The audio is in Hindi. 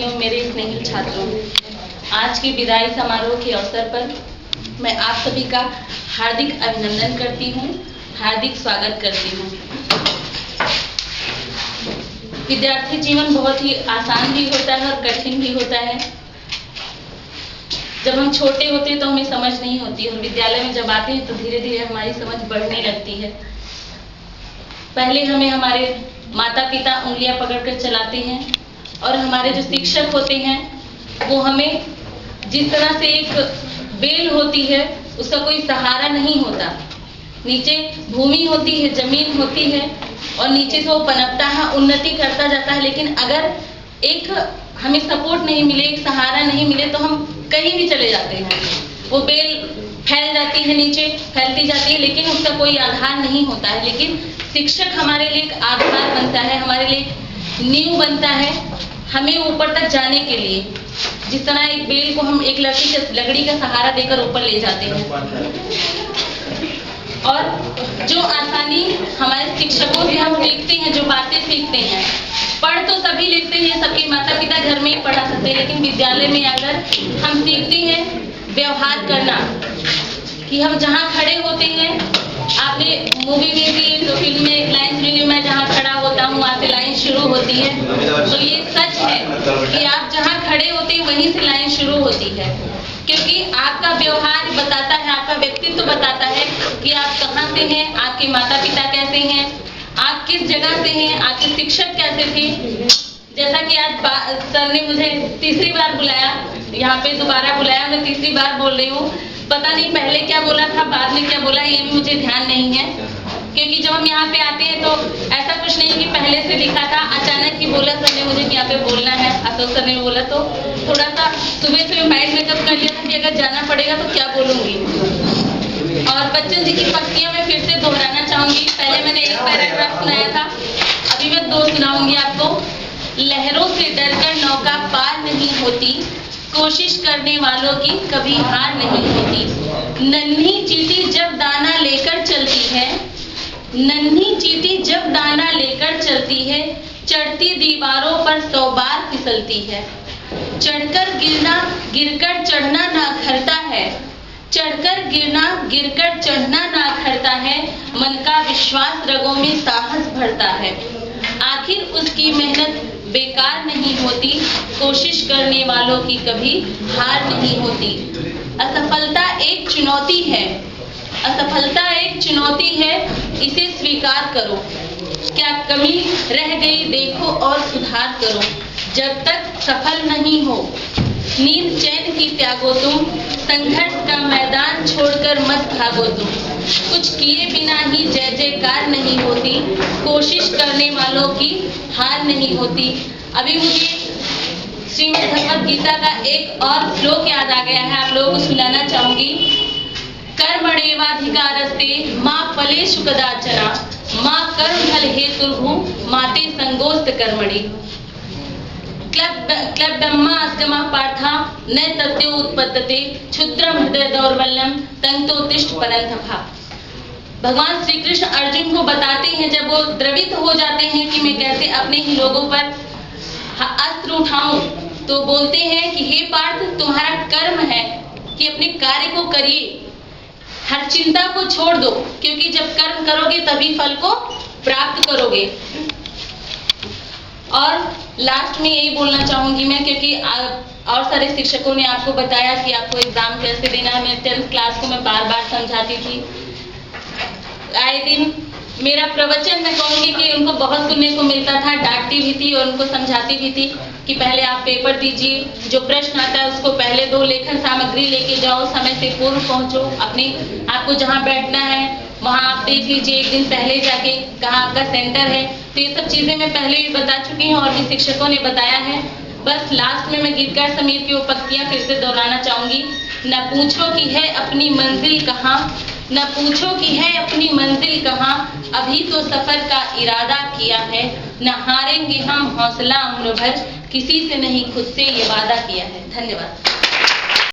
भाइयों, मेरे स्नेही छात्रों, आज के विदाई समारोह के अवसर पर मैं आप सभी का हार्दिक अभिनंदन करती हूँ, हार्दिक स्वागत करती हूँ। विद्यार्थी जीवन बहुत ही आसान भी होता है और कठिन भी होता है। जब हम छोटे होते हैं तो हमें समझ नहीं होती और विद्यालय में जब आते हैं तो धीरे धीरे हमारी समझ बढ़ने लगती है। पहले हमें हमारे माता पिता उंगलियां पकड़कर चलाते हैं और हमारे जो शिक्षक होते हैं वो हमें जिस तरह से एक बेल होती है उसका कोई सहारा नहीं होता, नीचे भूमि होती है, जमीन होती है और नीचे से वो पनपता है, उन्नति करता जाता है। लेकिन अगर एक हमें सपोर्ट नहीं मिले, एक सहारा नहीं मिले तो हम कहीं भी चले जाते हैं। वो बेल फैल जाती है, नीचे फैलती जाती है लेकिन उसका कोई आधार नहीं होता है। लेकिन शिक्षक हमारे लिए एक आधार बनता है, हमारे लिए नींव बनता है हमें ऊपर तक जाने के लिए। जिस तरह एक बेल को हम एक लकड़ी का सहारा देकर ऊपर ले जाते हैं। और जो आसानी हमारे शिक्षकों से हम सीखते हैं, जो बातें सीखते हैं, पढ़ तो सभी लेते हैं, सबके माता पिता घर में ही पढ़ा सकते हैं, लेकिन विद्यालय में अगर हम सीखते हैं व्यवहार करना, कि हम जहाँ खड़े होते हैं, आपने मूवी देखी तो फिल्म में एक लाइन सुनी, मैं जहाँ खड़ा होता हूँ वहाँ से लाइन शुरू होती है। तो ये सच है कि आप जहाँ खड़े होते हैं वहीं से लाइन शुरू होती है, क्योंकि आपका व्यवहार बताता है, आपका व्यक्तित्व बताता है कि आप कहाँ से हैं, आपके माता पिता कैसे हैं, आप किस जगह से हैं, आपके शिक्षक कैसे थे। जैसा कि आज सर ने मुझे तीसरी बार बुलाया, यहाँ पे दोबारा बुलाया, मैं तीसरी बार बोल रही हूँ। पता नहीं पहले क्या बोला था, बाद में क्या बोला, ये भी मुझे ध्यान नहीं है, क्योंकि जब हम यहाँ पे आते हैं तो ऐसा कुछ नहीं कि पहले से लिखा था, अचानक ही बोला सर ने मुझे कि यहाँ पे बोलना है, अशोक सर ने बोला। तो थोड़ा सा सुबह माइंड मेकअप कर लिया था कि अगर जाना पड़ेगा तो क्या बोलूंगी। और बच्चन जी की पंक्तियां मैं फिर से दोहराना चाहूंगी। पहले मैंने एक पैराग्राफ सुनाया था, अभी मैं 2 सुनाऊंगी आपको। लहरों से डरकर नौका पार नहीं होती, कोशिश करने वालों की कभी हार नहीं होती। नन्ही चींटी जब दाना लेकर चलती है, नन्ही चींटी जब दाना लेकर चलती है, चढ़ती दीवारों पर 100 बार फिसलती है। चढ़कर गिरना गिरकर चढ़ना ना खरता है, चढ़कर गिरना गिरकर चढ़ना ना खरता है, मन का विश्वास रगों में साहस भरता है। आखिर उसकी मेहनत बेकार नहीं होती, कोशिश करने वालों की कभी हार नहीं होती। असफलता एक चुनौती है, असफलता एक चुनौती है, इसे स्वीकार करो। क्या कमी रह गई देखो और सुधार करो। जब तक सफल नहीं हो नींद चैन की त्यागो तुम, संघर्ष का मैदान छोड़कर मत भागो तुम। कुछ किए बिना ही जय जयकार नहीं होती, कोशिश करने वालों की हार नहीं होती। अभी मुझे श्रीमद् भगवद गीता का एक और श्लोक याद आ गया है, आप लोगों को सुनाना चाहूंगी। कर्मणेवाधिकारस्ते मा फलेषु कदाचन, मा कर्मफल हेतुर्भुः माते संगोस्त कर्मणि। क्लब्धम्मा अस्कमः पार्था न तत्यो उत्पद्यते, क्षुद्रम हृदय दौर्बल्यम तन्तोत्तिष्ठ परन्तपः। भगवान श्री कृष्ण अर्जुन को बताते हैं, जब वो द्रवित हो जाते हैं कि मैं कैसे अपने ही लोगों पर अस्त्र उठाऊं, तो बोलते हैं कि हे पार्थ, तुम्हारा कर्म है कि अपने कार्य को करिए, हर चिंता को छोड़ दो, क्योंकि जब कर्म करोगे तभी फल को प्राप्त करोगे। और लास्ट में यही बोलना चाहूंगी मैं, क्योंकि और सारे शिक्षकों ने आपको बताया कि आपको एग्जाम कैसे देना है। मैं 10th क्लास को मैं बार बार समझाती थी। आए दिन मेरा प्रवचन मैं कहूंगी कि उनको बहुत सुनने को मिलता था, डांटती भी थी और उनको समझाती भी थी कि पहले आप पेपर दीजिए, जो प्रश्न आता है उसको पहले 2 लेखन सामग्री लेके जाओ, समय से पूर्व पहुंचो, अपने आपको जहां बैठना है वहां आप देख लीजिए एक दिन पहले जाके कहाँ आपका सेंटर है। तो ये सब चीजें मैं पहले भी बता चुकी हूँ और भी शिक्षकों ने बताया है। बस लास्ट में मैं गीतकार समीर की वो पंक्तियां फिर से दोहराना चाहूंगी। न पूछो कि है अपनी मंजिल कहाँ, न पूछो कि है अपनी मंजिल कहाँ, अभी तो सफर का इरादा किया है। न हारेंगे हम हौसला उम्र भर, किसी से नहीं खुद से ये वादा किया है। धन्यवाद।